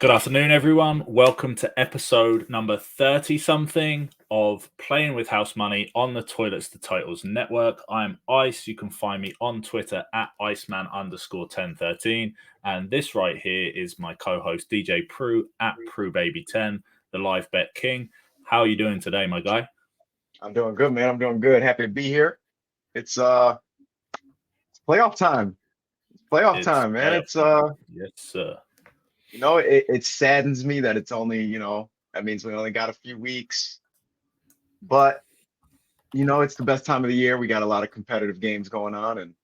Good afternoon, everyone. Welcome to episode number 30-something of Playing with House Money on the Toilets to Titles Network. I'm Ice. You can find me on Twitter at Iceman_1013. And this right here is my co-host DJ Pru at PruBaby10, the live bet king. How are you doing today, my guy? I'm doing good, man. I'm doing good. Happy to be here. It's playoff time. Playoff time, man. Yes, sir. It saddens me that it's only, that means we only got a few weeks. But it's the best time of the year. We got a lot of competitive games going on, and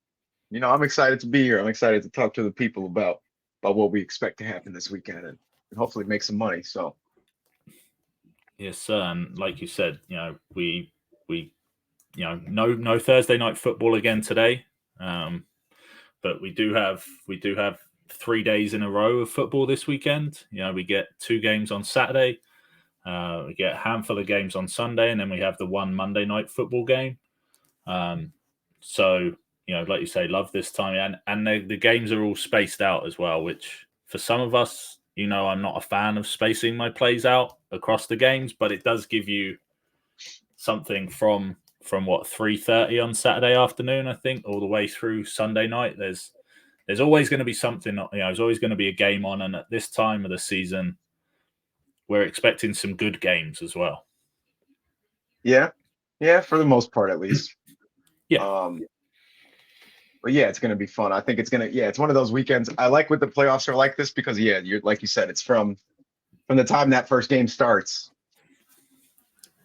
I'm excited to be here. I'm excited to talk to the people about what we expect to happen this weekend and hopefully make some money. So yes, sir. And like you said, we no Thursday night football again today. But we do have 3 days in a row of football this weekend. We get 2 games on Saturday, we get a handful of games on Sunday, and then we have the one Monday night football game. So like you say, love this time, and the games are all spaced out as well. Which for some of us, I'm not a fan of spacing my plays out across the games, but it does give you something from 3:30 on Saturday afternoon, I think, all the way through Sunday night. There's always going to be something, there's always going to be a game on. And at this time of the season, we're expecting some good games as well. Yeah, for the most part, at least. Yeah. But yeah, it's going to be fun. I think it's one of those weekends. I like when the playoffs are like this because, you're like you said, it's from the time that first game starts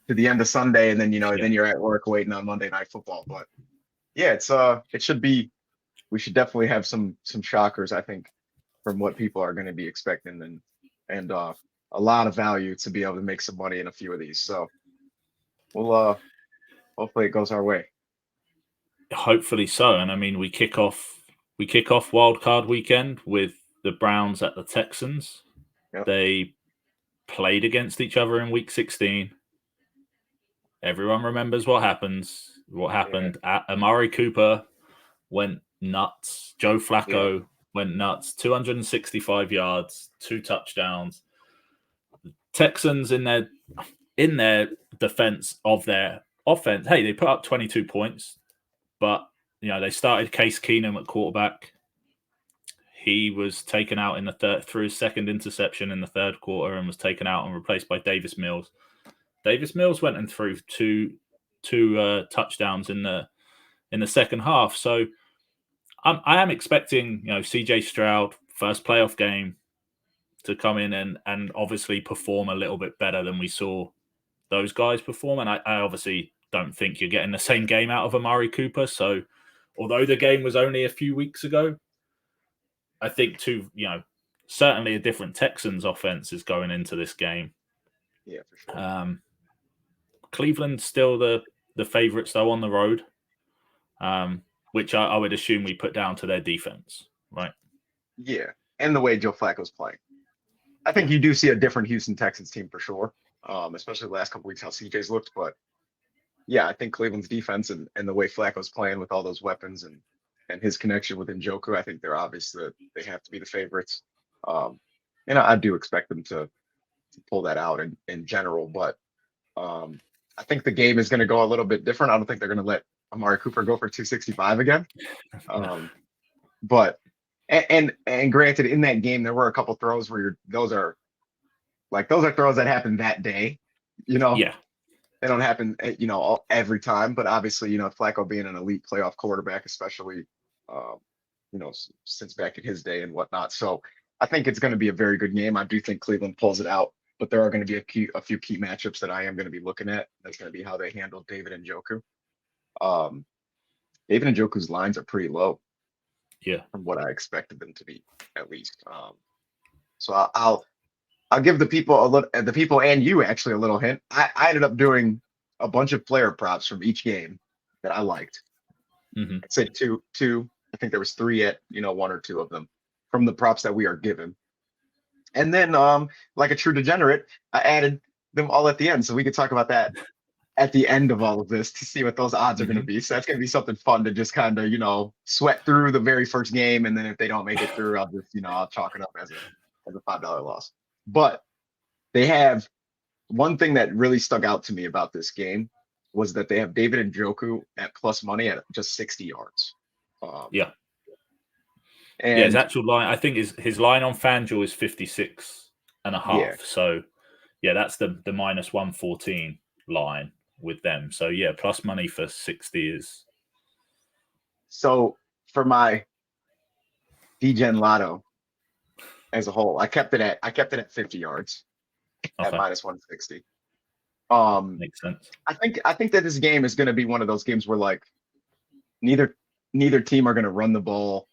to the end of Sunday, and then then you're at work waiting on Monday Night Football. But yeah, we should definitely have some shockers, I think, from what people are going to be expecting, and a lot of value to be able to make some money in a few of these. So we'll hopefully it goes our way. Hopefully so. And I mean, we kick off Wildcard Weekend with the Browns at the Texans. Yep. They played against each other in Week 16. Everyone remembers what happened. Amari Cooper went nuts. Joe Flacco went nuts. 265 yards, 2 touchdowns. Texans in their defense of their offense, hey, they put up 22 points, but they started Case Keenum at quarterback. He was taken out in the third through his second interception in the third quarter and was taken out and replaced by Davis Mills. Davis Mills went and threw two touchdowns in the second half. So I am expecting CJ Stroud, first playoff game, to come in and obviously perform a little bit better than we saw those guys perform. And I obviously don't think you're getting the same game out of Amari Cooper. So although the game was only a few weeks ago, I think certainly a different Texans offense is going into this game. Yeah, for sure. Cleveland's still the favorites though on the road, which I would assume we put down to their defense, right? Yeah, and the way Joe Flacco's playing. I think you do see a different Houston Texans team for sure, especially the last couple weeks how CJ's looked. But yeah, I think Cleveland's defense and the way Flacco's playing with all those weapons and his connection with Njoku, I think they're obvious that they have to be the favorites. And I do expect them to pull that out in general. But I think the game is going to go a little bit different. I don't think they're going to let Amari Cooper go for 265 again. But and granted, in that game there were a couple throws where those are throws that happen that day. Yeah. They don't happen, every time. But obviously, Flacco being an elite playoff quarterback, especially, since back in his day and whatnot. So I think it's going to be a very good game. I do think Cleveland pulls it out, but there are going to be a few key matchups that I am going to be looking at. That's going to be how they handle David Njoku. David Njoku's lines are pretty low. Yeah, from what I expected them to be, at least. So I'll give the people and you actually a little hint. I ended up doing a bunch of player props from each game that I liked. Mm-hmm. I'd say two. I think there was 3 at 1 or 2 of them from the props that we are given. And then, like a true degenerate, I added them all at the end, so we could talk about that at the end of all of this to see what those odds are going to be. So that's going to be something fun to just kind of sweat through the very first game, and then if they don't make it through, I'll just I'll chalk it up as a $5 loss. But they have one thing that really stuck out to me about this game was that they have David Njoku at plus money at just 60 yards. Yeah. And his actual line, I think his line on FanDuel is 56.5. Yeah. So yeah, that's the minus 114 line with them. So yeah, plus money for 60 is. So for my DGen Lotto as a whole, I kept it at 50 yards at Okay. minus 160. Makes sense. I think that this game is going to be one of those games where like neither team are going to run the ball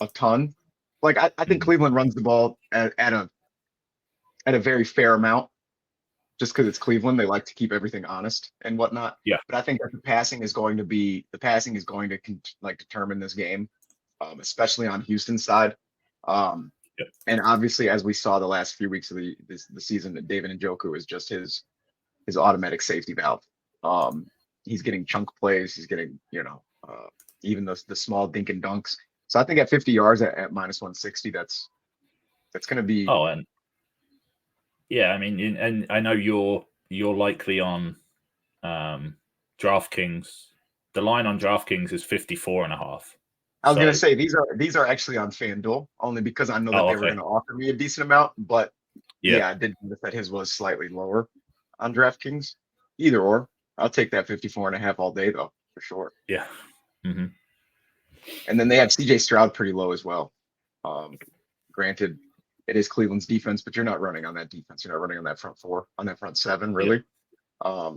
a ton. Like I think Cleveland runs the ball at a very fair amount, just because it's Cleveland. They like to keep everything honest and whatnot. Yeah. But I think that the passing is going to like determine this game, especially on Houston's side. And obviously, as we saw the last few weeks of the season, that David Njoku is just his automatic safety valve. He's getting chunk plays. He's getting even the small dink and dunks. So I think at 50 yards at minus 160, that's going to be. Oh, and yeah, I mean, and I know you're likely on DraftKings. The line on DraftKings is 54.5. I was going to say these are actually on FanDuel only because I know that they were going to offer me a decent amount, but yeah, I did notice that his was slightly lower on DraftKings. Either or, I'll take that 54.5 all day though, for sure. Yeah. Mm-hmm. And then they have CJ Stroud pretty low as well. Granted, it is Cleveland's defense, but you're not running on that defense. You're not running on that front four, on that front seven, really. Yeah.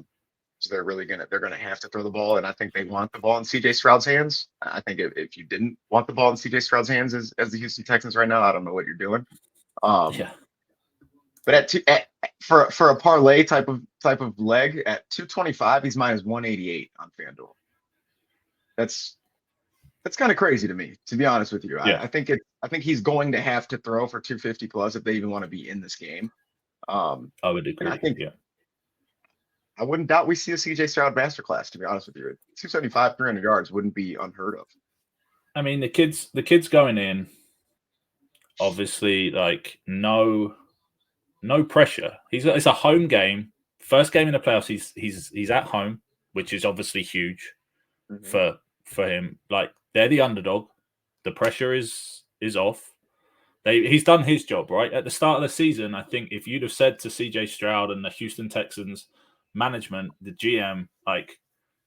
So they're gonna have to throw the ball, and I think they want the ball in CJ Stroud's hands. I think if you didn't want the ball in CJ Stroud's hands as the Houston Texans right now, I don't know what you're doing. Yeah. But for a parlay type of leg at 225, he's minus 188 on FanDuel. That's kind of crazy to me, to be honest with you. Yeah. I think he's going to have to throw for 250 plus if they even want to be in this game. I would agree. I wouldn't doubt we see a CJ Stroud masterclass, to be honest with you. 275, 300 yards wouldn't be unheard of. I mean, the kids going in, obviously, like no pressure. It's a home game. First game in the playoffs, he's at home, which is obviously huge for him. Like, they're the underdog. The pressure is off. He's done his job, right? At the start of the season, I think if you'd have said to CJ Stroud and the Houston Texans management, the GM, like,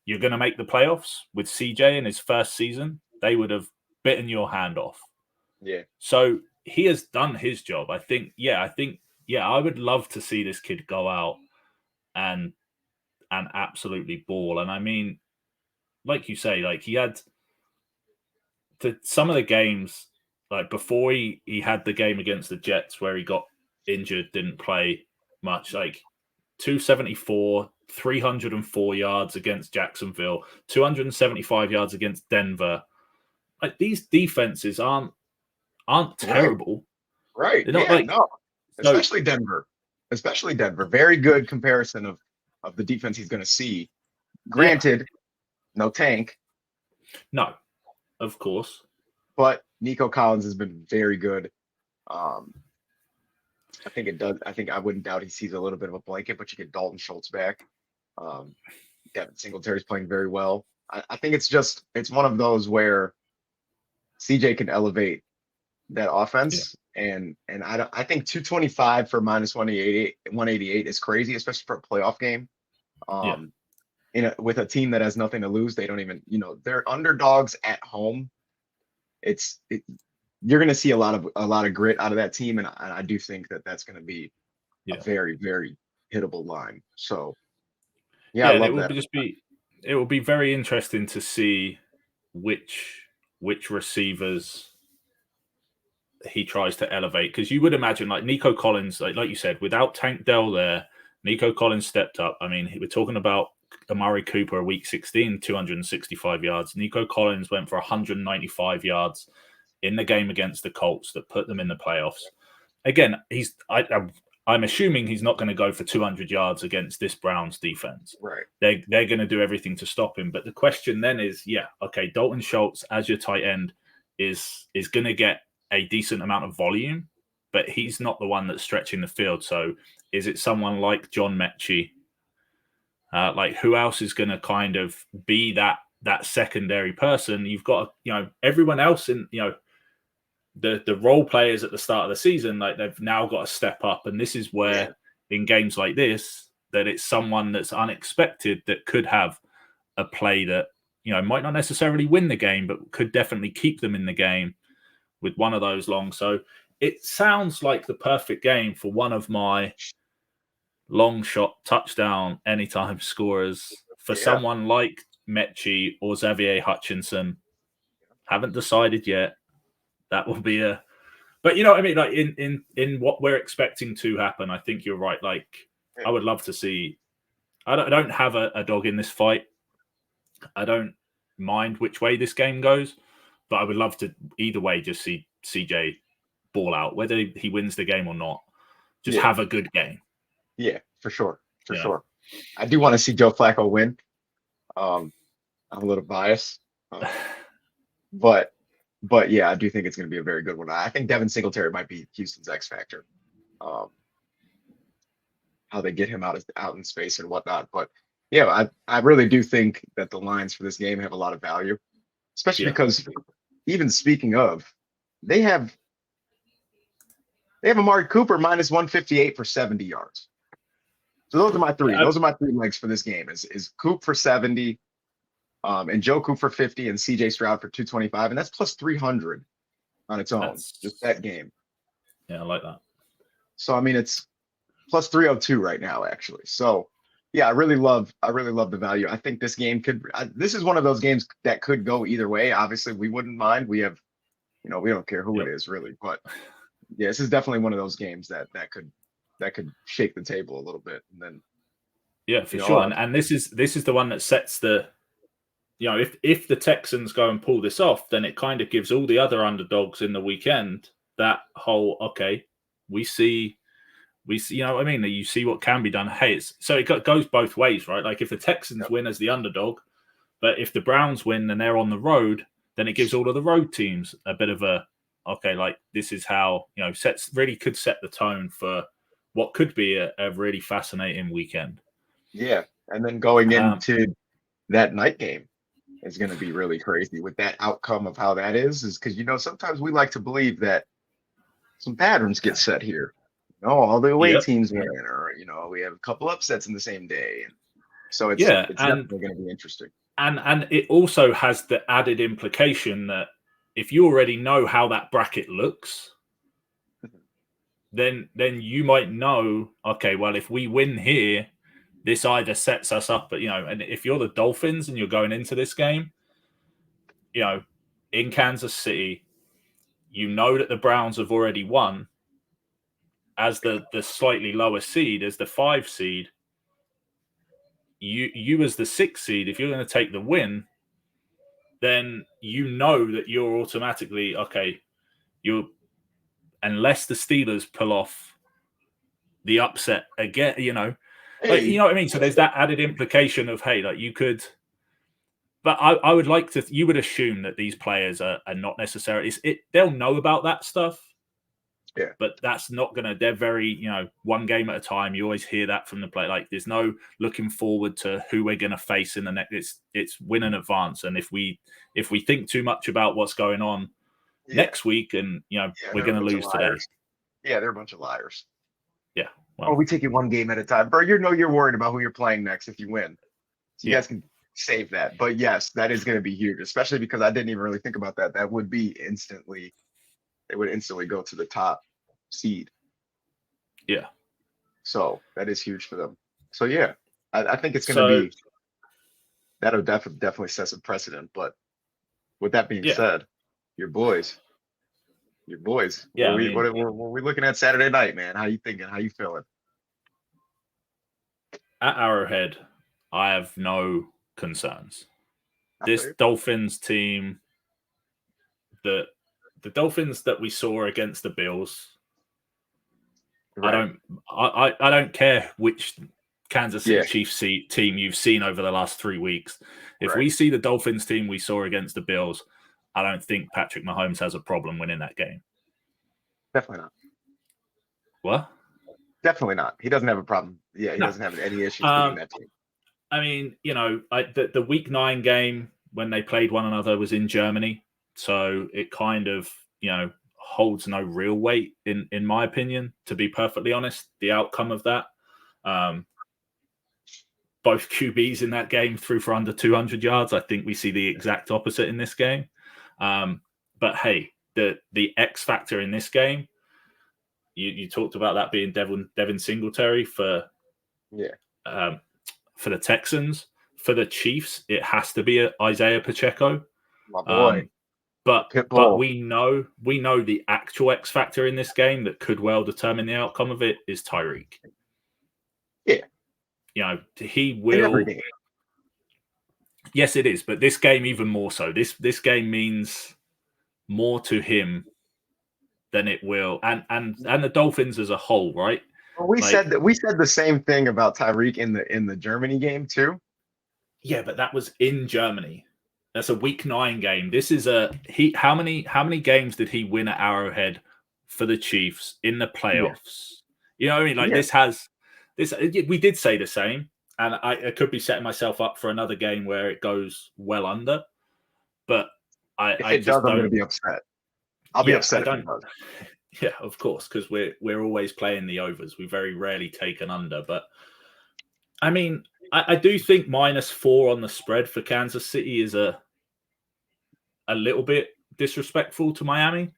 you're going to make the playoffs with CJ in his first season, they would have bitten your hand off. Yeah. So he has done his job. I think, I would love to see this kid go out and absolutely ball. And I mean, like you say, like he had some of the games, like before he had the game against the Jets where he got injured, didn't play much, like 274, 304 yards against Jacksonville, 275 yards against Denver. Like, these defenses aren't terrible. Right. They're not no. Especially Denver. Very good comparison of the defense he's going to see. Granted, no Tank. No, of course. But Nico Collins has been very good. I think I wouldn't doubt he sees a little bit of a blanket, but you get Dalton Schultz back. Devin Singletary's playing very well. I think it's one of those where CJ can elevate that offense. Yeah. And I think 225 for minus 188 is crazy, especially for a playoff game. With a team that has nothing to lose, they don't even, they're underdogs at home. You're going to see a lot of grit out of that team, and I do think that that's going to be a very, very hittable line. So, I love that. It will be very interesting to see which receivers he tries to elevate, because you would imagine, like, Nico Collins, like you said, without Tank Dell there, Nico Collins stepped up. I mean, we're talking about Amari Cooper, week 16, 265 yards. Nico Collins went for 195 yards in the game against the Colts that put them in the playoffs. Again, I'm assuming he's not going to go for 200 yards against this Browns defense. Right. They're going to do everything to stop him. But the question then is, Dalton Schultz as your tight end is going to get a decent amount of volume. but he's not the one that's stretching the field. So is it someone like John Mechie? Like who else is going to kind of be that secondary person? You've got, everyone else in, the role players at the start of the season, like they've now got to step up. And this is where in games like this, that it's someone that's unexpected that could have a play that, might not necessarily win the game, but could definitely keep them in the game with one of those long. So it sounds like the perfect game for one of my long shot touchdown anytime scorers for someone like Mechie or Xavier Hutchinson. Haven't decided yet. That will be but you know what I mean? Like in what we're expecting to happen, I think you're right. Like I would love to see, I don't have a dog in this fight. I don't mind which way this game goes, but I would love to either way just see CJ ball out, whether he wins the game or not. Just have a good game. Yeah, for sure. For sure. I do want to see Joe Flacco win. I'm a little biased. But yeah, I do think it's going to be a very good one. I think Devin Singletary might be Houston's X factor. How they get him out in space and whatnot. But yeah, I really do think that the lines for this game have a lot of value, especially because even speaking of, they have Amari Cooper minus 158 for 70 yards. So those are my three. Those are my three legs for this game. Is Coop for 70, and Joe Coop for 50, and CJ Stroud for 225, and that's plus 300 on its own. Just that game. Yeah, I like that. So I mean, it's plus 302 right now, actually. So yeah, I really love the value. I think this game this is one of those games that could go either way. Obviously, we wouldn't mind. We have, we don't care who it is really, but yeah, this is definitely one of those games that could shake the table a little bit. And then for sure. And this is the one that sets the, if the Texans go and pull this off, then it kind of gives all the other underdogs in the weekend that whole, okay, we see, you know what I mean? You see what can be done. Hey, so it goes both ways, right? Like if the Texans win as the underdog, but if the Browns win and they're on the road, then it gives all of the road teams a bit of a, okay, like this is how, could set the tone for what could be a really fascinating weekend. Yeah. And then going into that night game is going to be really crazy with that outcome of how that is because, sometimes we like to believe that some patterns get set here. All the away teams win, or we have a couple upsets in the same day, and so it's definitely going to be interesting. And it also has the added implication that if you already know how that bracket looks, then you might know, okay, well, if we win here, this either sets us up, but and if you're the Dolphins and you're going into this game, in Kansas City, that the Browns have already won. As the slightly lower seed, as the 5 seed, you as the 6 seed, if you're going to take the win, then that you're automatically okay. Unless the Steelers pull off the upset again, like you know what I mean. So there's that added implication of hey, like you could. But I would like to. You would assume that these players are not necessarily. They'll know about that stuff. Yeah. But that's not going to, they're very, one game at a time. You always hear that from the play. Like there's no looking forward to who we're going to face in the next. It's win in advance. And if we think too much about what's going on next week and, we're going to lose today. Yeah, they're a bunch of liars. Yeah. Well, we take it one game at a time. Bro, you're worried about who you're playing next if you win. So you guys can save that. But yes, that is going to be huge, especially because I didn't even really think about that. That would be it would instantly go to the top seed. Yeah. So that is huge for them. So yeah, I think it's going to be, that'll definitely set some precedent. But with that being said, your boys. Yeah. What are we looking at Saturday night, man? How you thinking? How you feeling? At Arrowhead, I have no concerns. This Dolphins team, the Dolphins that we saw against the Bills, right. I don't care which Kansas City Chiefs team you've seen over the last 3 weeks. If we see the Dolphins team we saw against the Bills, I don't think Patrick Mahomes has a problem winning that game. Definitely not. What? Definitely not. He doesn't have a problem. Yeah, he No. doesn't have any issues beating that team. I mean, the Week 9 game when they played one another was in Germany, so it kind of, holds no real weight in my opinion. To be perfectly honest, the outcome of that, both QBs in that game threw for under 200 yards. I think we see the exact opposite in this game. But hey, the X factor in this game, you talked about that being Devin Singletary for the Texans. For the Chiefs, it has to be Isaiah Pacheco. My boy. But we know the actual X factor in this game that could well determine the outcome of it is Tyreek. Yeah. He will. Yes, it is, but this game even more so. This game means more to him than it will, and the Dolphins as a whole, right? Well, we said the same thing about Tyreek in the Germany game too. Yeah, but that was in Germany. That's a Week 9 game. This is how many games did he win at Arrowhead for the Chiefs in the playoffs? Yeah. You know what I mean? Like this. We did say the same, and I could be setting myself up for another game where it goes well under. But I'm going to be upset. I'll be upset if it does. Yeah, of course, because we're always playing the overs. We very rarely take an under. But I mean, I do think -4 on the spread for Kansas City is a little bit disrespectful to Miami.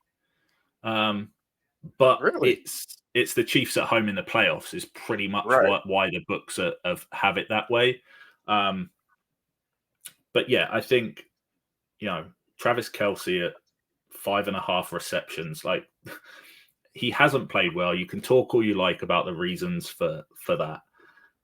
But really? It's the Chiefs at home in the playoffs is pretty much why the books have it that way. But yeah, I think, Travis Kelce at 5.5 receptions, like he hasn't played well. You can talk all you like about the reasons for that.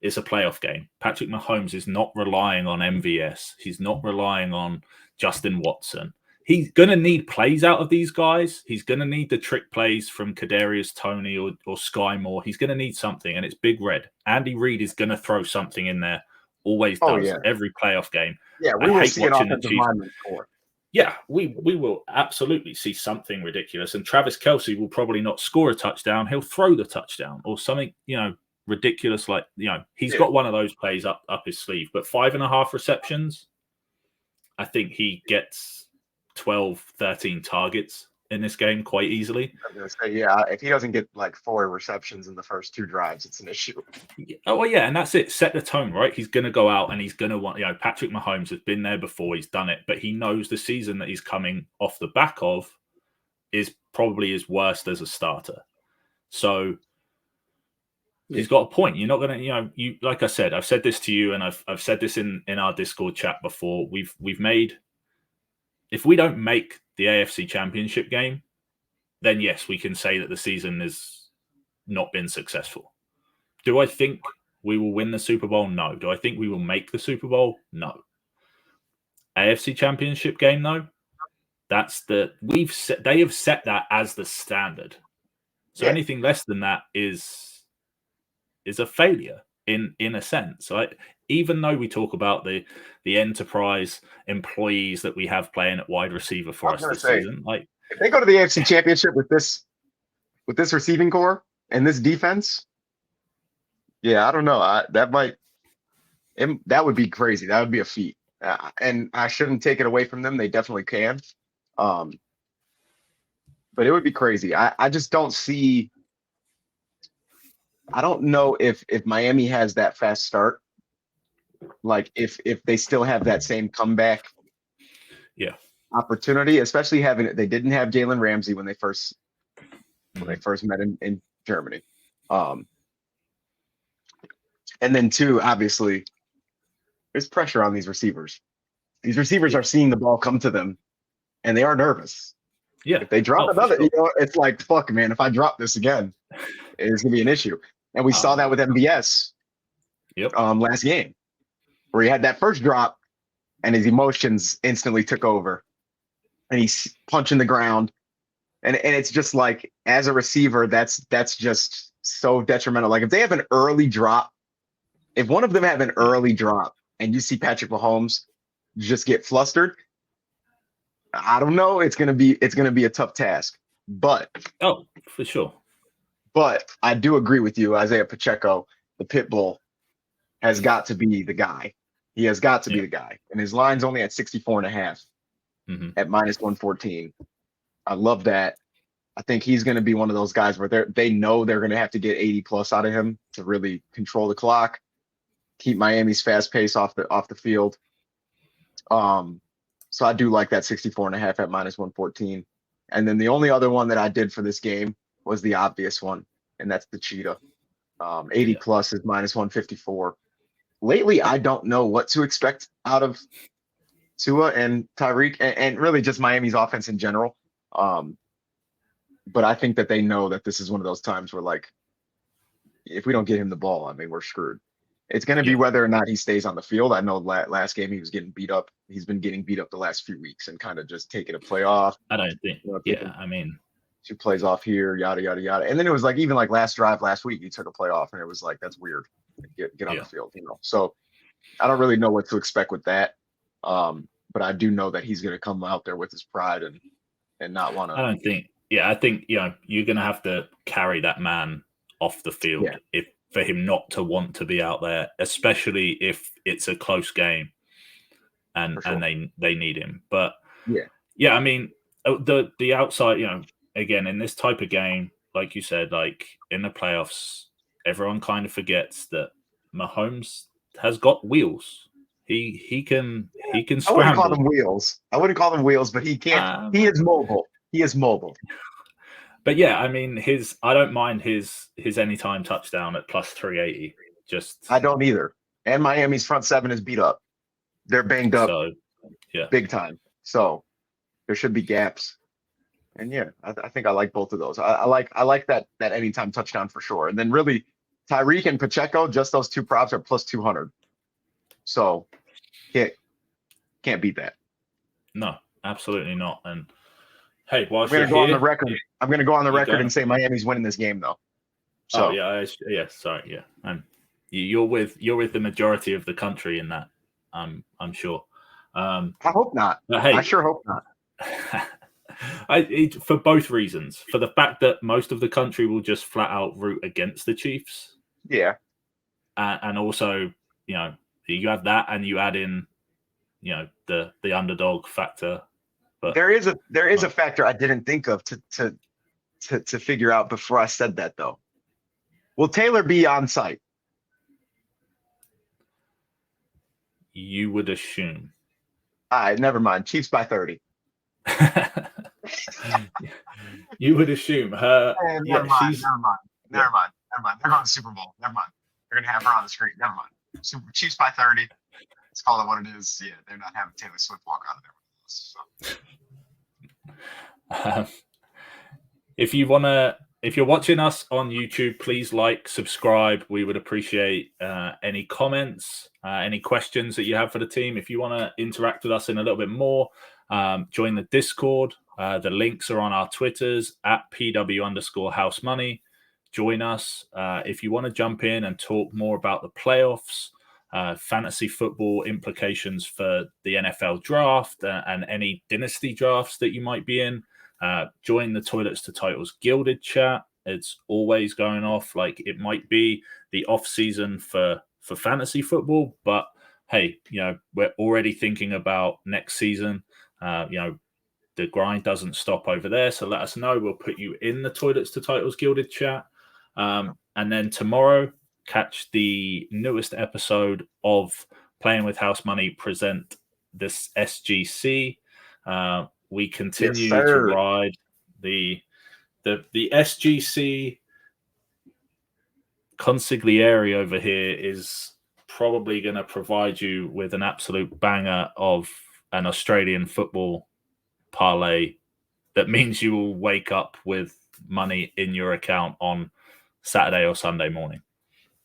It's a playoff game. Patrick Mahomes is not relying on MVS. He's not relying on Justin Watson. He's going to need plays out of these guys. He's going to need the trick plays from Kadarius Toney or Sky Moore. He's going to need something, and it's Big Red. Andy Reid is going to throw something in there. Always does. Every playoff game. Yeah, we will see an offensive lineman score. Yeah, we will absolutely see something ridiculous. And Travis Kelce will probably not score a touchdown. He'll throw the touchdown or something, ridiculous. Like, he's got one of those plays up his sleeve. But 5.5 receptions, I think he gets 12, 13 targets in this game quite easily. I was going to say, if he doesn't get like 4 receptions in the first 2 drives, it's an issue. Oh, well, yeah, and that's it. Set the tone, right? He's going to go out and he's going to want, Patrick Mahomes has been there before. He's done it, but he knows the season that he's coming off the back of is probably his worst as a starter. So he's got a point. You're not going to, you like I said, I've said this to you, and I've said this in our Discord chat before. We've made, if we don't make the AFC Championship game, then yes, we can say that the season has not been successful. Do I think we will win the Super Bowl? No. Do I think we will make the Super Bowl? No. AFC Championship game, though, they have set that as the standard. So anything less than that is a failure in a sense. Right? Even though we talk about the enterprise employees that we have playing at wide receiver for us this season, like if they go to the AFC Championship with this receiving core and this defense, I don't know. That would be crazy. That would be a feat. And I shouldn't take it away from them. They definitely can. But it would be crazy. I just don't see. I don't know if Miami has that fast start. Like if they still have that same comeback opportunity, especially they didn't have Jalen Ramsey when they first met in Germany. And then 2, obviously, there's pressure on these receivers. These receivers are seeing the ball come to them, and they are nervous. Yeah. If they drop another, it's like, fuck, man, if I drop this again, it's going to be an issue. And we saw that with MVS last game, where he had that first drop, and his emotions instantly took over. And he's punching the ground. And it's just like, as a receiver, that's just so detrimental. Like if they have an early drop, if one of them have an early drop and you see Patrick Mahomes just get flustered, I don't know. It's gonna be a tough task. But for sure. But I do agree with you, Isaiah Pacheco, the pit bull, has got to be the guy. He has got to be the guy. And his line's only at 64.5 at -114. I love that. I think he's going to be one of those guys where they know they're going to have to get 80 plus out of him to really control the clock, keep Miami's fast pace off the field. So I do like that 64.5 at -114. And then the only other one that I did for this game was the obvious one, and that's the Cheetah. 80 plus is -154. Lately, I don't know what to expect out of Tua and Tyreek, and really just Miami's offense in general. But I think that they know that this is one of those times where, like, if we don't get him the ball, I mean, we're screwed. It's going to be whether or not he stays on the field. I know last game he was getting beat up. He's been getting beat up the last few weeks and kind of just taking a play off. I don't think. I mean, 2 plays off here, yada yada yada. And then it was like even like last drive last week, he took a play off, and it was like that's weird. Get on the field, So I don't really know what to expect with that. But I do know that he's going to come out there with his pride and not want to. I don't think. Yeah, I think you're going to have to carry that man off the field for him not to want to be out there, especially if it's a close game and they need him. But I mean, the outside, again, in this type of game, like you said, like in the playoffs, everyone kind of forgets that Mahomes has got wheels. He can scramble. I wouldn't call them wheels. But he can't. He is mobile. But yeah, I mean, I don't mind his anytime touchdown at +380. I don't either. And Miami's front seven is beat up. They're banged up, big time. So there should be gaps. And I think I like both of those. I like that anytime touchdown for sure. And then really, Tyreek and Pacheco, just those two props are +200. So can't beat that. No, absolutely not. And hey, I'm going to go on the record. I'm going to go on the record and say Miami's winning this game, though. So sorry, and you're with the majority of the country in that. I'm sure. I hope not. Hey, I sure hope not. For both reasons. For the fact that most of the country will just flat out root against the Chiefs. Yeah. And also, you have that, and you add in, the underdog factor. But there is a factor I didn't think of to figure out before I said that, though. Will Taylor be on site? You would assume. All right, never mind. Chiefs by 30. You would assume her. Never mind. They're going to the Super Bowl. Never mind. They're going to have her on the screen. Never mind. Chiefs by 30. Let's call it what it is. Yeah, they're not having Taylor Swift walk out of there with us. So. If you're watching us on YouTube, please like, subscribe. We would appreciate any comments, any questions that you have for the team. If you want to interact with us in a little bit more, join the Discord. The links are on our Twitters at PW_housemoney. Join us. If you want to jump in and talk more about the playoffs, fantasy football implications for the NFL draft, and any dynasty drafts that you might be in, join the Toilets to Titles Gilded chat. It's always going off. Like, it might be the off season for fantasy football, but hey, we're already thinking about next season. The grind doesn't stop over there. So let us know. We'll put you in the Toilets to Titles Gilded chat. And then tomorrow, catch the newest episode of Playing with House Money present this SGC. We continue to ride the SGC. Consigliere over here is probably going to provide you with an absolute banger of an Australian football parlay that means you will wake up with money in your account on Saturday or Sunday morning.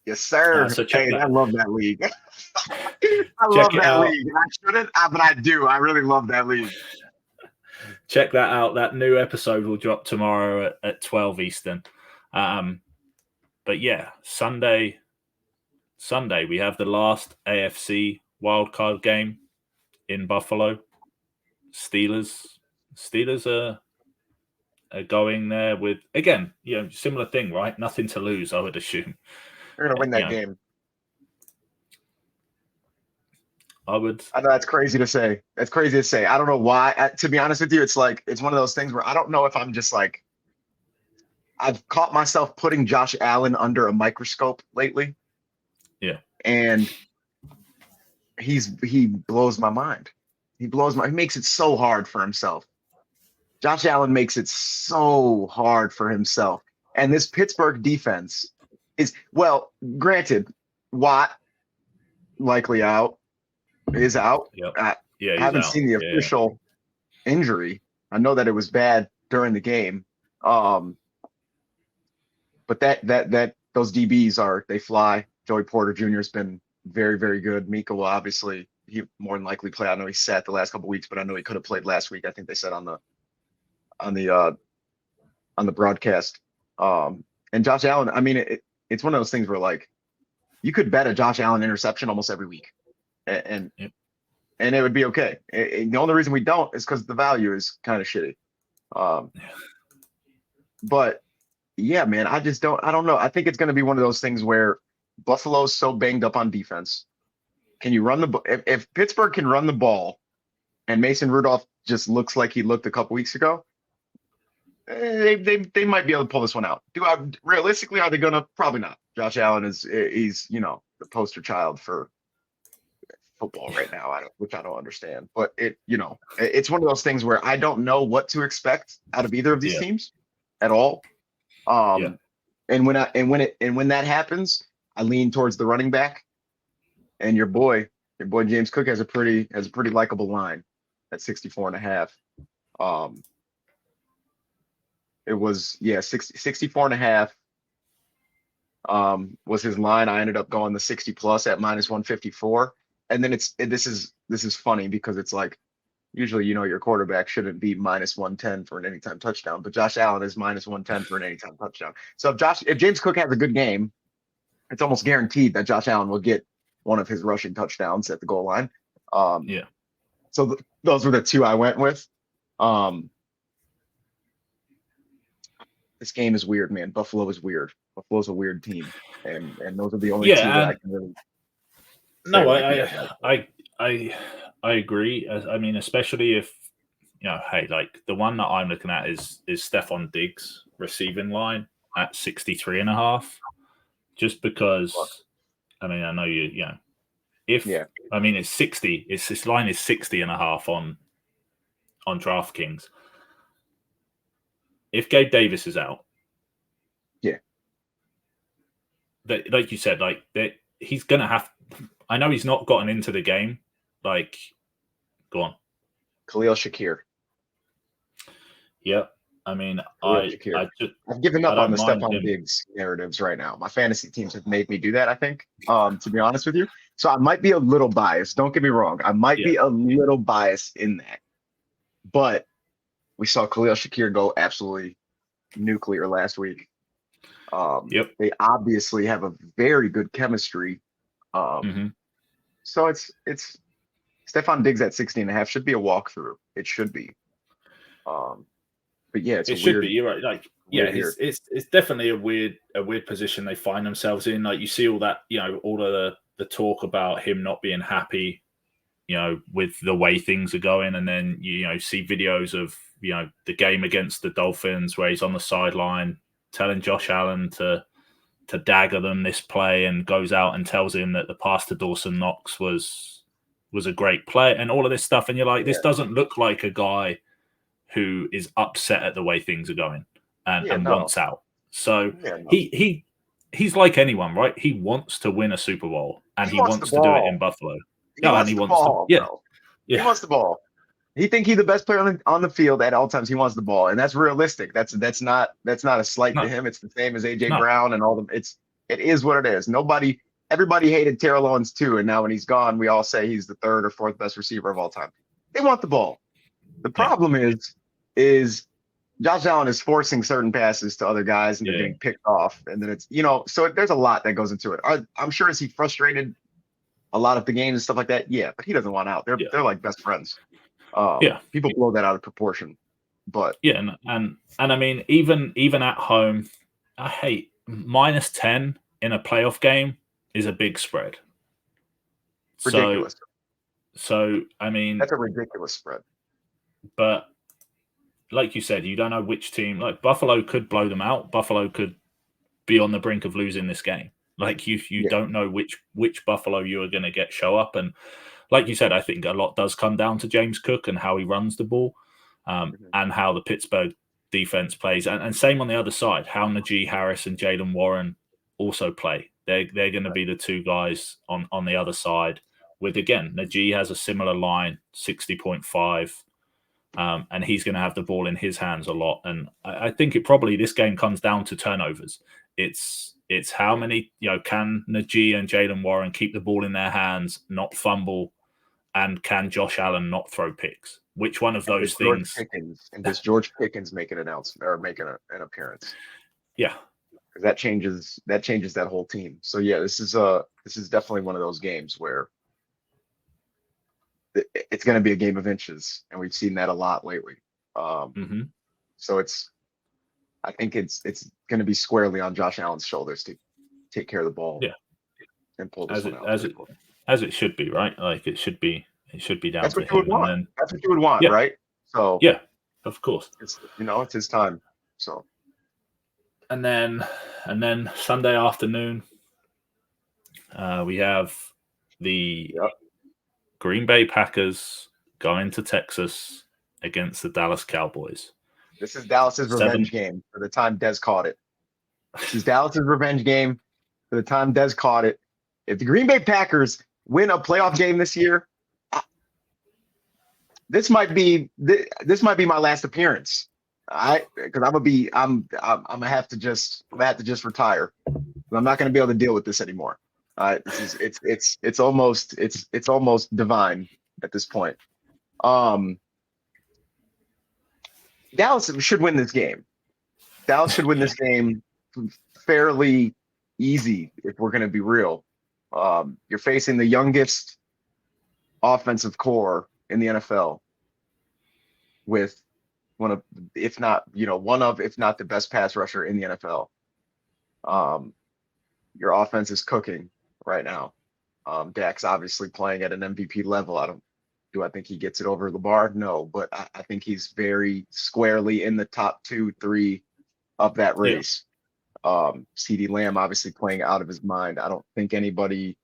Yes, sir. I love that league. I love that league. I shouldn't, but I do. I really love that league. Check that out. That new episode will drop tomorrow at 12 Eastern. But yeah, Sunday, we have the last AFC wildcard game in Buffalo. Steelers are going there with, again, similar thing, right? Nothing to lose, I would assume. They're going to win that game. I know that's crazy to say. That's crazy to say. I don't know why. To be honest with you, it's one of those things where I don't know if I'm just like, I've caught myself putting Josh Allen under a microscope lately. Yeah. And he blows my mind. He makes it so hard for himself. Josh Allen makes it so hard for himself. And this Pittsburgh defense is, well, granted, Watt likely is out. Yep. I he's haven't out. seen the official injury. I know that it was bad during the game. But those DBs they fly. Joey Porter Jr. has been very, very good. Mika will obviously, he more than likely play. I know he sat the last couple of weeks, but I know he could have played last week. I think they said on the broadcast. And Josh Allen, I mean, it's one of those things where like you could bet a Josh Allen interception almost every week, and it would be okay. The only reason we don't is because the value is kind of shitty. But yeah, man, I don't know. I think it's going to be one of those things where Buffalo's so banged up on defense. Can you run if Pittsburgh can run the ball and Mason Rudolph just looks like he looked a couple weeks ago, they might be able to pull this one out. Realistically, are they gonna? Probably not. Josh Allen he's the poster child for football right now, which I don't understand. But it's one of those things where I don't know what to expect out of either of these teams at all. And when that happens, I lean towards the running back, and your boy James Cook has a pretty likable line at 64.5. It was 64.5 was his line. I ended up going the 60 plus at -154. And then this is funny because it's like usually your quarterback shouldn't be -110 for an anytime touchdown, but Josh Allen is -110 for an anytime touchdown. So if James Cook has a good game, it's almost guaranteed that Josh Allen will get one of his rushing touchdowns at the goal line. So those were the two I went with. This game is weird, man. Buffalo is weird. Buffalo's a weird team, and those are the only two that I can really. No, I agree. I mean, especially if hey, like the one that I'm looking at is Stephon Diggs receiving line at 63.5. Just because, I mean, I know I mean it's 60. This line is 60.5 on DraftKings. If Gabe Davis is out, like you said, he's gonna have. I know he's not gotten into the game. Like, go on, Khalil Shakir. Yeah, I mean, I've given up on the Stephon Diggs narratives right now. My fantasy teams have made me do that, I think, to be honest with you. So I might be a little biased. Don't get me wrong. I might be a little biased in that. But we saw Khalil Shakir go absolutely nuclear last week. They obviously have a very good chemistry. So it's Stephon Diggs at 60.5 should be a walkthrough. It should be. But yeah, it should be. You're right. Like, it's definitely a weird position they find themselves in. Like, you see all that, all of the talk about him not being happy, with the way things are going, and then you see videos of the game against the Dolphins where he's on the sideline telling Josh Allen to dagger them this play, and goes out and tells him that the pass to Dawson Knox was a great play, and all of this stuff. And you're like, this doesn't look like a guy who is upset at the way things are going and wants out. So he's like anyone, right? He wants to win a Super Bowl, and he wants to do it in Buffalo. He wants the ball. He wants the ball. He think he's the best player on the field at all times. He wants the ball, and that's realistic. That's not a slight to him. It's the same as AJ Brown and all them. It is what it is. Everybody hated Terrell Owens too, and now when he's gone, we all say he's the third or fourth best receiver of all time. They want the ball. The problem is Josh Allen is forcing certain passes to other guys, and they're getting picked off, and then it's so there's a lot that goes into it. I'm sure is he frustrated a lot of the games and stuff like that? Yeah, but he doesn't want out. They're like best friends. People blow that out of proportion. But yeah, and I mean, even at home, I hate -10 in a playoff game is a big spread. So ridiculous. I mean, That's a ridiculous spread. but like you said, you don't know which team. Like Buffalo could blow them out. Buffalo could be on the brink of losing this game. Like you Yeah. don't know which Buffalo you are going to get show up. And like you said, I think a lot does come down to James Cook and how he runs the ball, and how the Pittsburgh defense plays. And same on the other side, how Najee Harris and Jalen Warren also play. They're going to be the two guys on the other side. With again, Najee has a similar line, 60.5. And he's going to have the ball in his hands a lot. And I think this game comes down to turnovers. It's how many, can Najee and Jalen Warren keep the ball in their hands, not fumble, and can Josh Allen not throw picks? Which one of those things? Does George Pickens make an announcement or make an appearance? Yeah, because that changes that whole team. So yeah, this is definitely one of those games where it's going to be a game of inches, and we've seen that a lot lately. So I think it's going to be squarely on Josh Allen's shoulders to take care of the ball. Yeah, and pull this one out. As it should be, right? Like it should be down That's to what you would him. want. Then, that's what you would want, yeah. right? So yeah, of course. It's it's his time. So and then Sunday afternoon, we have the Green Bay Packers going to Texas against the Dallas Cowboys. This is Dallas's revenge game for the time Dez caught it. This is Dallas's revenge game for the time Dez caught it. If the Green Bay Packers win a playoff game this year, this might be my last appearance. Because I'm gonna have to just retire. I'm not gonna be able to deal with this anymore. It's almost divine at this point. Dallas should win this game. Dallas should win this game fairly easy if we're going to be real. You're facing the youngest offensive core in the NFL with one of, if not the best pass rusher in the NFL. Your offense is cooking right now. Dak's obviously playing at an MVP level. Do I think he gets it over the bar? No, but I think he's very squarely in the top 2-3 of that race. CeeDee Lamb obviously playing out of his mind. I don't think anybody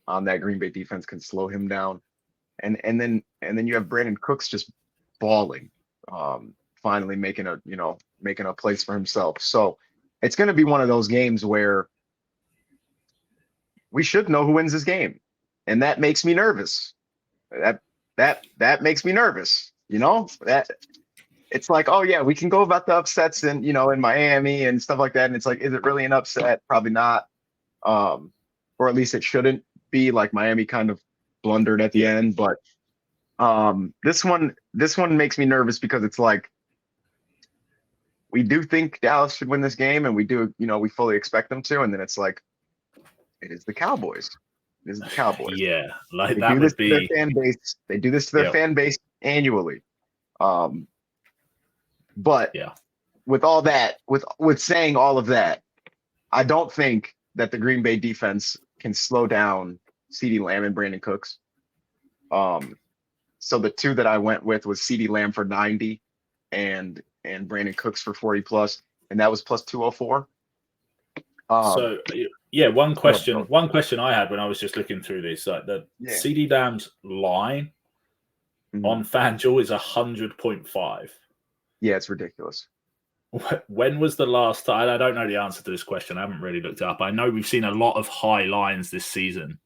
on that Green Bay defense can slow him down. And then you have Brandon Cooks just balling, finally making a place for himself. So it's going to be one of those games where we should know who wins this game, and that makes me nervous. That makes me nervous. That it's like, oh yeah, we can go about the upsets in Miami and stuff like that. And it's like, is it really an upset? Probably not. Or at least it shouldn't be. Like Miami kind of blundered at the end, but this one makes me nervous because it's like, we do think Dallas should win this game, and we do, we fully expect them to, and then it's like, it is the Cowboys. It is the Cowboys. Yeah, like they that do would this be to their fan base. They do this to their fan base annually. But with all that, with saying all of that, I don't think that the Green Bay defense can slow down CeeDee Lamb and Brandon Cooks. So the two that I went with was CeeDee Lamb for 90 and Brandon Cooks for 40+, and that was plus 204. So yeah, one question I had when I was just looking through this, like the CeeDee Lamb's line on FanDuel is 100.5. Yeah, it's ridiculous. When was the last time? I don't know the answer to this question. I haven't really looked it up. I know we've seen a lot of high lines this season.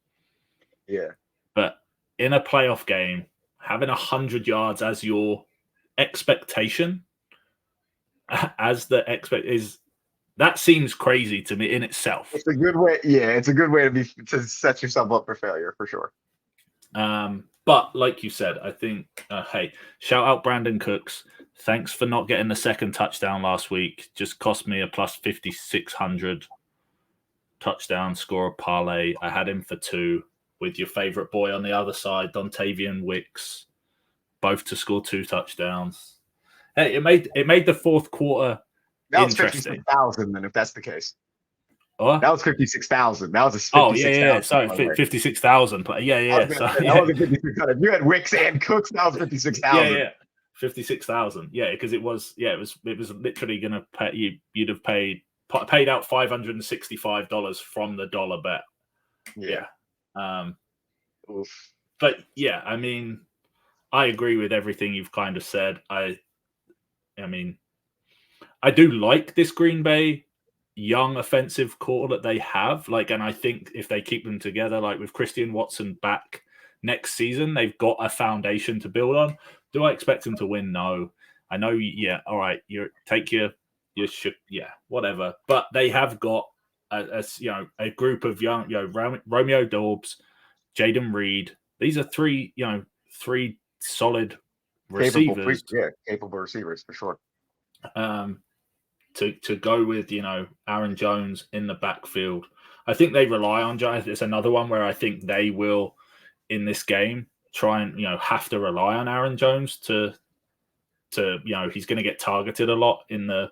Yeah. But in a playoff game, having 100 yards as your expectation, that seems crazy to me in itself. It's a good way. Yeah, it's a good way to set yourself up for failure for sure. But like you said, I think, hey, shout out Brandon Cooks. Thanks for not getting the second touchdown last week. Just cost me a plus 5,600 touchdown score parlay. I had him for 2 with your favorite boy on the other side, Dontavian Wicks, both to score 2 touchdowns. Hey, it made the fourth quarter That was interesting. 56,000. Then, if that's the case, What? that was 56,000. That was a 56,000. Oh yeah. Sorry, 56,000. Yeah. So that wasn't 56,000. If you had Wicks and Cooks, that was 56,000. Yeah. 56,000. Yeah, because it was literally gonna pay you'd have paid out $565 from the dollar bet. Yeah. But yeah, I mean, I agree with everything you've kind of said. I mean, I do like this Green Bay young offensive core that they have. Like, and I think if they keep them together, like with Christian Watson back next season, they've got a foundation to build on. Do I expect them to win? No. I know. Yeah. All right. Whatever. But they have got a group of young, Romeo Doubs, Jaden Reed. These are three solid receivers. Capable receivers for sure. To go with, Aaron Jones in the backfield. I think they rely on Jones. It's another one where I think they will, in this game, try and, have to rely on Aaron Jones to he's going to get targeted a lot in the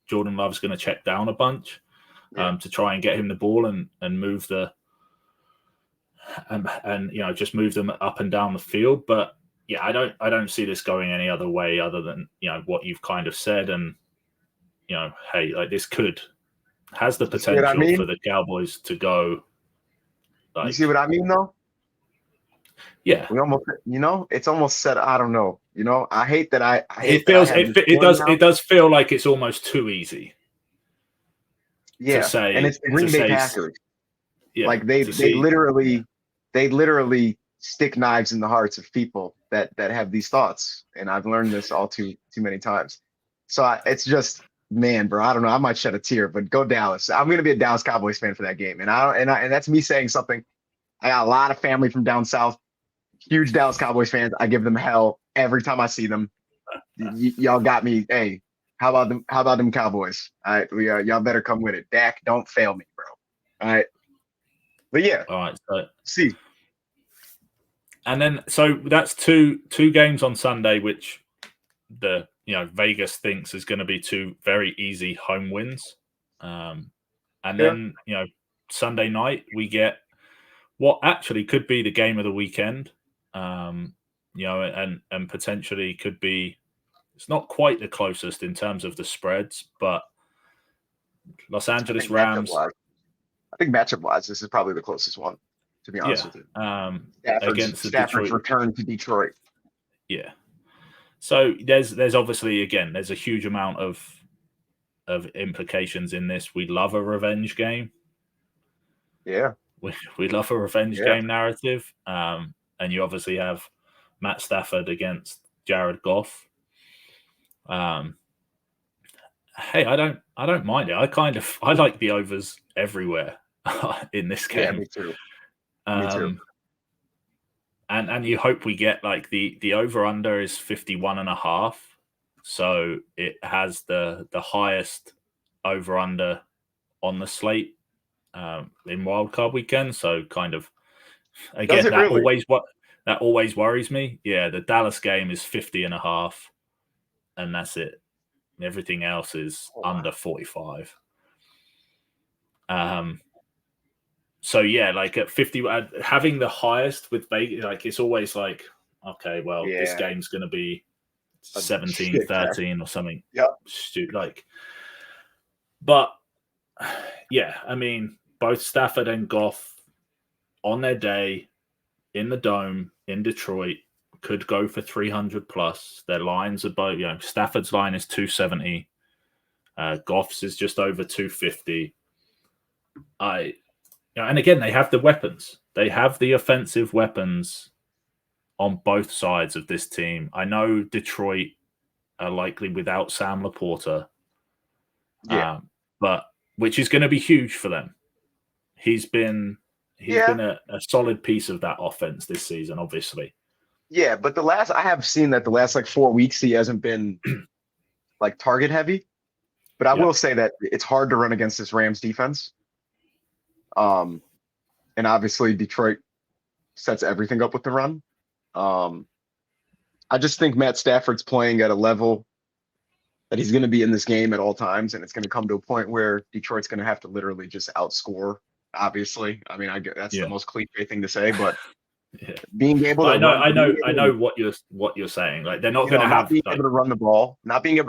Jordan Love's going to check down a bunch to try and get him the ball and move just move them up and down the field. But yeah, I don't see this going any other way other than, what you've kind of said. And, hey, like this has the potential for the Cowboys to go. Like, you see what I mean, though? Yeah. We almost, it's almost said, I don't know. I hate that it does feel like it's almost too easy. Yeah. To say, and it's the Green Bay Packers. Yeah. Like they literally stick knives in the hearts of people that have these thoughts. And I've learned this all too many times. So it's just, man, bro, I don't know. I might shed a tear, but go Dallas. I'm going to be a Dallas Cowboys fan for that game. And and that's me saying something. I got a lot of family from down south, huge Dallas Cowboys fans. I give them hell every time I see them. Y'all got me. Hey, how about them Cowboys? All right, y'all better come with it. Dak, don't fail me, bro. All right. But yeah. All right. So see. And then, so that's two games on Sunday, which the Vegas thinks is going to be two very easy home wins. And then Sunday night we get what actually could be the game of the weekend. And potentially could be. It's not quite the closest in terms of the spreads, but Los Angeles Rams. I think matchup-wise, this is probably the closest one, to be honest with you. Against the Stafford's return to Detroit. Yeah. So there's obviously, again, there's a huge amount of implications in this. We love a revenge game. Yeah. We love a revenge game narrative. And you obviously have Matt Stafford against Jared Goff. Hey, I don't mind it. I like the overs everywhere in this game. Yeah, me too. Me too. And you hope we get like the over under is 51.5. So it has the highest over under on the slate in Wildcard Weekend. So kind of again that always worries me. Yeah, the Dallas game is 50.5, and that's it. Everything else is under 45. So yeah, like at 50, having the highest with Vegas, like it's always like, okay, well, this game's going to be 17-13 or something. Yeah. Like, but yeah, I mean, both Stafford and Goff on their day in the Dome in Detroit could go for 300 plus. Their lines are both, Stafford's line is 270. Goff's is just over 250. And again, they have the weapons. They have the offensive weapons on both sides of this team. I know Detroit are likely without Sam Laporta, but which is going to be huge for them. He's been a solid piece of that offense this season, obviously. Yeah, but I have seen that the last like 4 weeks he hasn't been like target heavy. But I will say that it's hard to run against this Rams defense. And obviously Detroit sets everything up with the run. I just think Matt Stafford's playing at a level that he's going to be in this game at all times, and it's going to come to a point where Detroit's going to have to literally just outscore. Obviously, I mean, I get that's the most cliche thing to say, but being able to I know what you're saying. Like they're not going to have not being able to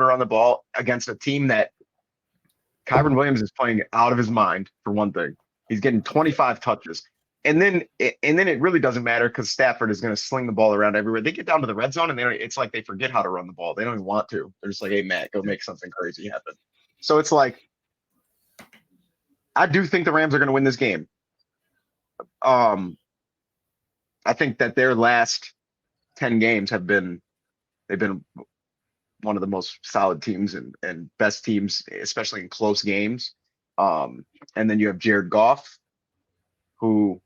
run the ball against a team that Kyron Williams is playing out of his mind. For one thing, he's getting 25 touches. And then it really doesn't matter because Stafford is going to sling the ball around everywhere. They get down to the red zone and it's like they forget how to run the ball. They don't even want to. They're just like, hey, Matt, go make something crazy happen. So it's like, I do think the Rams are going to win this game. I think that their last 10 games they've been one of the most solid teams and best teams, especially in close games. And then you have Jared Goff, who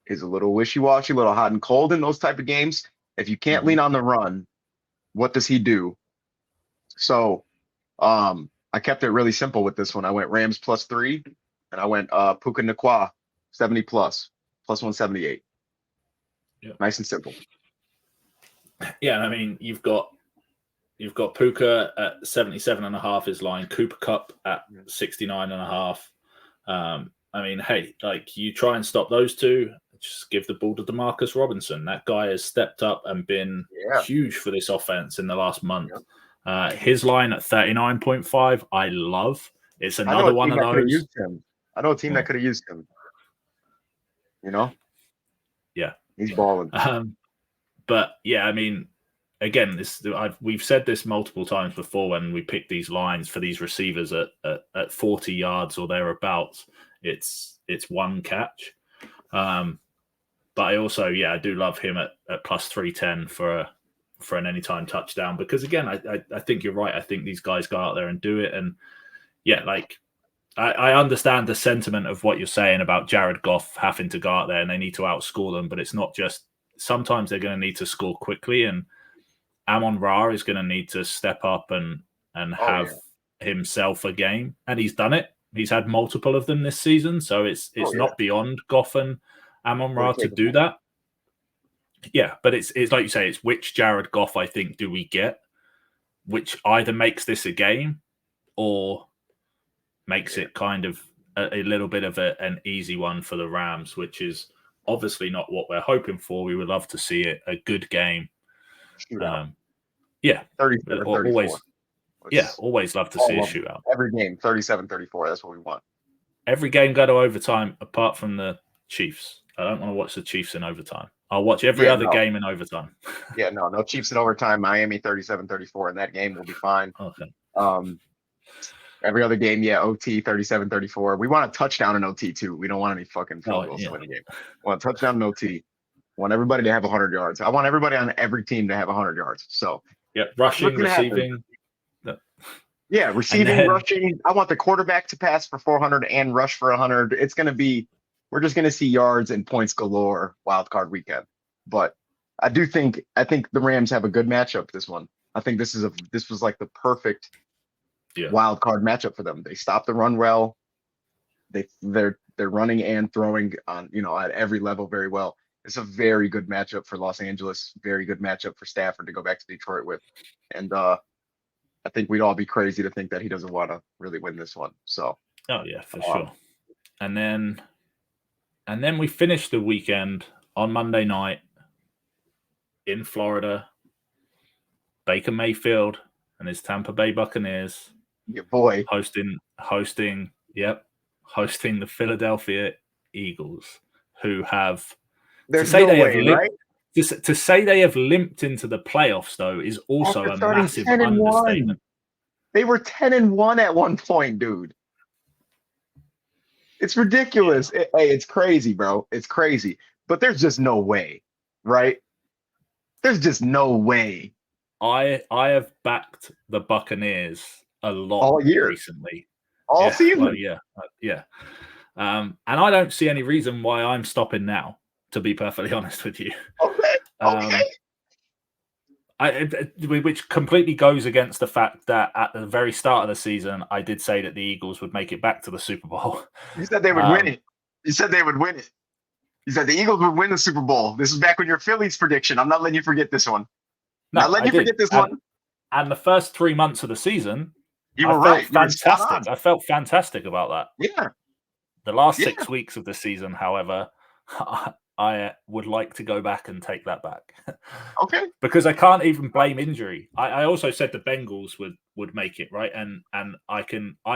is a little wishy-washy, a little hot and cold in those type of games. If you can't lean on the run, what does he do? So I kept it really simple with this one. I went Rams +3, and I went Puka Nacua 70+ +178. Yeah. Nice and simple. Yeah, I mean you've got Puka at 77.5 is line, Cooper Kupp at 69.5. I mean, hey, like you try and stop those two, just give the ball to DeMarcus Robinson. That guy has stepped up and been huge for this offense in the last month. His line at 39.5, I love. It's another one of those. I know a team that could have used him. You know? Yeah. He's balling. But yeah, I mean, again, we've said this multiple times before when we pick these lines for these receivers at 40 yards or thereabouts. It's one catch. But I also, I do love him at +310 for an anytime touchdown because again, I think you're right. I think these guys go out there and do it. And like I understand the sentiment of what you're saying about Jared Goff having to go out there and they need to outscore them, but it's not just sometimes they're going to need to score quickly and Amon-Ra is going to need to step up and have himself a game. And he's done it. He's had multiple of them this season, so it's not beyond Goff and Amon-Ra to do that. Yeah, but it's like you say, it's which Jared Goff I think do we get, which either makes this a game or makes it kind of a little bit of an easy one for the Rams, which is obviously not what we're hoping for. We would love to see it a good game. 37-34. Always love to see a shootout. Every game, 37-34. That's what we want. Every game go to overtime, apart from the Chiefs. I don't want to watch the Chiefs in overtime. I'll watch every other game in overtime. No Chiefs in overtime. Miami 37-34, and that game will be fine. Okay. Every other game, OT 37-34. We want a touchdown in OT too. We don't want any fucking field goals to win the game. We want a touchdown in OT. I want everybody to have 100 yards. I want everybody on every team to have 100 yards. So rushing, receiving. Receiving, rushing. I want the quarterback to pass for 400 and rush for 100. It's going to be, we're just going to see yards and points galore Wildcard Weekend. But I think the Rams have a good matchup this one. I think this was like the perfect Wildcard matchup for them. They stop the run well. They're running and throwing on, at every level very well. It's a very good matchup for Los Angeles. Very good matchup for Stafford to go back to Detroit with. And I think we'd all be crazy to think that he doesn't want to really win this one. So. Oh yeah, for sure. And then we finish the weekend on Monday night in Florida. Baker Mayfield and his Tampa Bay Buccaneers. Your boy. Hosting the Philadelphia Eagles, who have to say they have limped into the playoffs, though, is also a massive understatement. They were 10-1 at one point, dude. It's ridiculous. It's crazy, bro. It's crazy. But there's just no way, right? There's just no way. I have backed the Buccaneers a lot all year recently. All season. Well, and I don't see any reason why I'm stopping now, to be perfectly honest with you. Okay. Which completely goes against the fact that at the very start of the season, I did say that the Eagles would make it back to the Super Bowl. You said they would win it. You said they would win it. He said the Eagles would win the Super Bowl. This is back when your Phillies prediction. I'm not letting you forget this one. No, Not letting you forget this one. And the first 3 months of the season, You were right. You were fantastic. I felt fantastic about that. Yeah. The last 6 weeks of the season, however, I would like to go back and take that back. Okay. Because I can't even blame injury. I also said the Bengals would make it, right? And I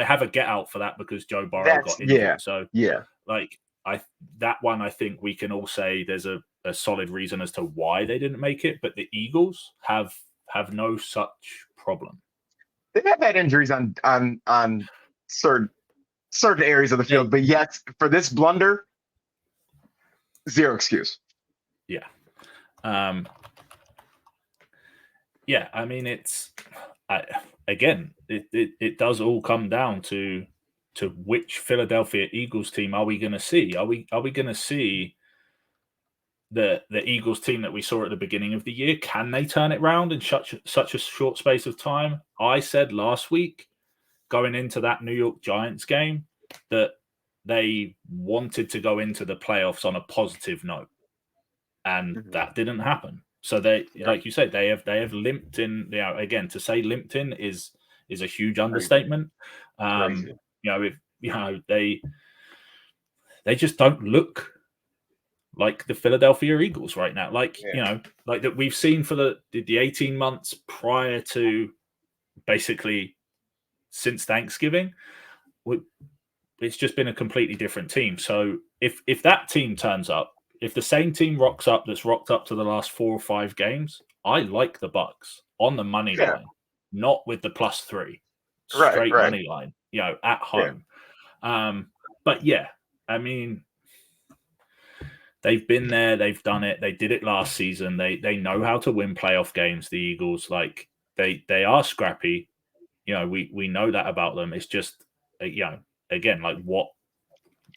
have a get out for that because Joe Burrow got injured. Yeah. So yeah. Like that one, I think we can all say there's a solid reason as to why they didn't make it. But the Eagles have no such problem. They have had injuries on certain areas of the field, but yet for this blunder, zero excuse. Yeah. Yeah, I mean, it does all come down to which Philadelphia Eagles team are we going to see? Are we going to see the Eagles team that we saw at the beginning of the year? Can they turn it around in such a short space of time? I said last week, going into that New York Giants game, that they wanted to go into the playoffs on a positive note, and that didn't happen. So they, like you said, they have limped in. Again, to say limped in is a huge understatement. They just don't look like the Philadelphia Eagles right now. Like that we've seen for the 18 months prior to basically since Thanksgiving. It's just been a completely different team. So if that team turns up, if the same team rocks up that's rocked up to the last 4 or 5 games, I like the Bucks on the money line, not with the +3, straight money line, at home. But I mean, they've been there, they've done it, they did it last season. They know how to win playoff games. The Eagles, like they are scrappy. We know that about them. It's just again, like, what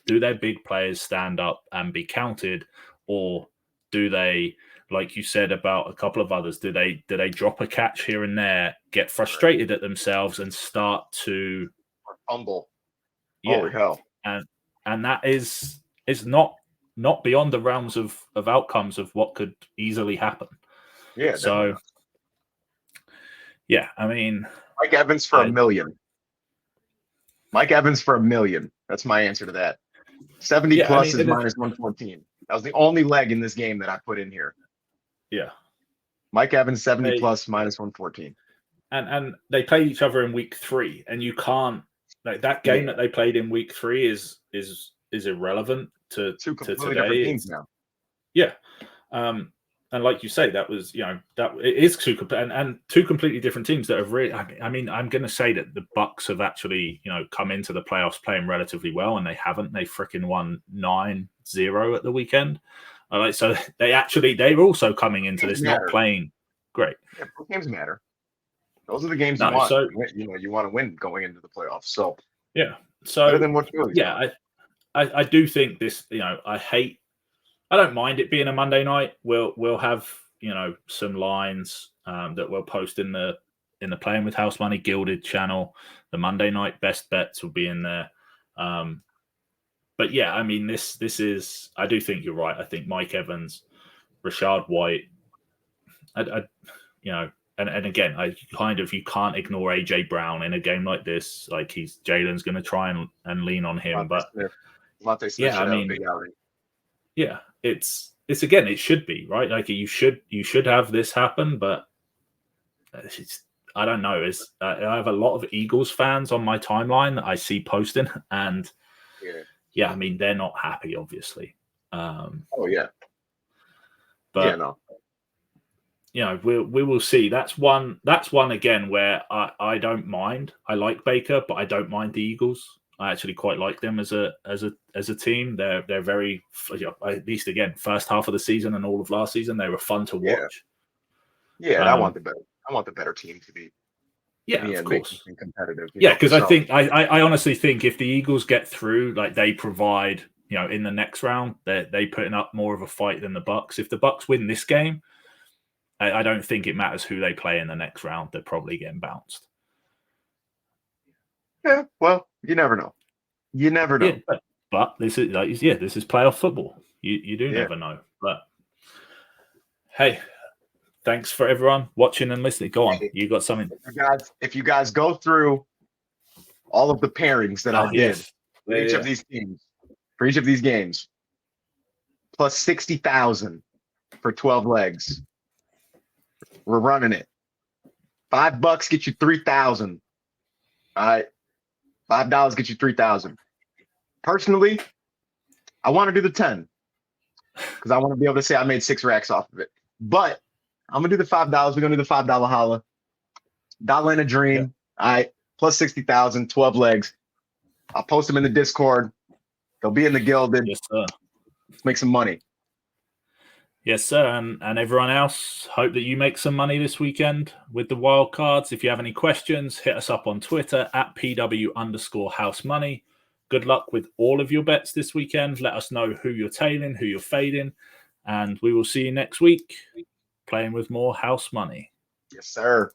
do their big players stand up and be counted, or do they, like you said about a couple of others, do they drop a catch here and there, get frustrated at themselves, and start to humble? Holy hell! And that is not beyond the realms of outcomes of what could easily happen. Yeah. So I mean, Mike Evans for $1 million. Mike Evans for $1 million. That's my answer to that. 70 plus is minus 114. That was the only leg in this game that I put in here. Yeah. Mike Evans 70 plus minus 114. And they played each other in week 3, and you can't, like, that game that they played in week 3 is irrelevant to today. Teams now. Yeah. And like you say, that was, that it is two completely different teams that have really, I mean, I'm going to say that the Bucks have actually, come into the playoffs playing relatively well, and they haven't. They freaking won 9-0 at the weekend. So they're also coming into this not playing great. Yeah, games matter. Those are the games you want. So, you want to win going into the playoffs. So yeah. So better than what Philly's done. I do think this, I don't mind it being a Monday night. We'll have some lines that we'll post in the Playing with House Money Gilded channel. The Monday night best bets will be in there. But yeah, I mean, this is. I do think you're right. I think Mike Evans, Rashad White. And again, you can't ignore AJ Brown in a game like this. Like, Jalen's going to try and lean on him, but yeah, I mean, yeah, it's again, it should be right. Like, you should have this happen, but I don't know. I have a lot of Eagles fans on my timeline that I see posting, and I mean, they're not happy, obviously. But we will see. That's one again where I don't mind. I like Baker, but I don't mind the Eagles. I actually quite like them as a team. They're very, at least again, first half of the season and all of last season, they were fun to watch. Yeah, and I want the better team to be. Of course, competitive. Because I think I honestly think if the Eagles get through, like, they provide, in the next round, they putting up more of a fight than the Bucks. If the Bucks win this game, I don't think it matters who they play in the next round. They're probably getting bounced. Yeah, well, you never know. You never know. Yeah, but this is this is playoff football. You do never know. But hey, thanks for everyone watching and listening. Go on. You got something? If you guys go through all of the pairings that I did for each of these teams, for each of these games, plus 60,000 for 12 legs. We're running it. $5 get you 3,000. All right. $5 get you 3,000. Personally, I want to do the 10 because I want to be able to say I made 6 racks off of it. But I'm gonna do the $5. We're gonna do the $5 holla. Dollar and a dream. Yeah. All right. Plus 60,000, 12 legs. I'll post them in the Discord. They'll be in the Gilded. Yes, sir. Let's make some money. Yes, sir. And everyone else, hope that you make some money this weekend with the wild cards. If you have any questions, hit us up on Twitter at PW_housemoney. Good luck with all of your bets this weekend. Let us know who you're tailing, who you're fading, and we will see you next week playing with more house money. Yes, sir.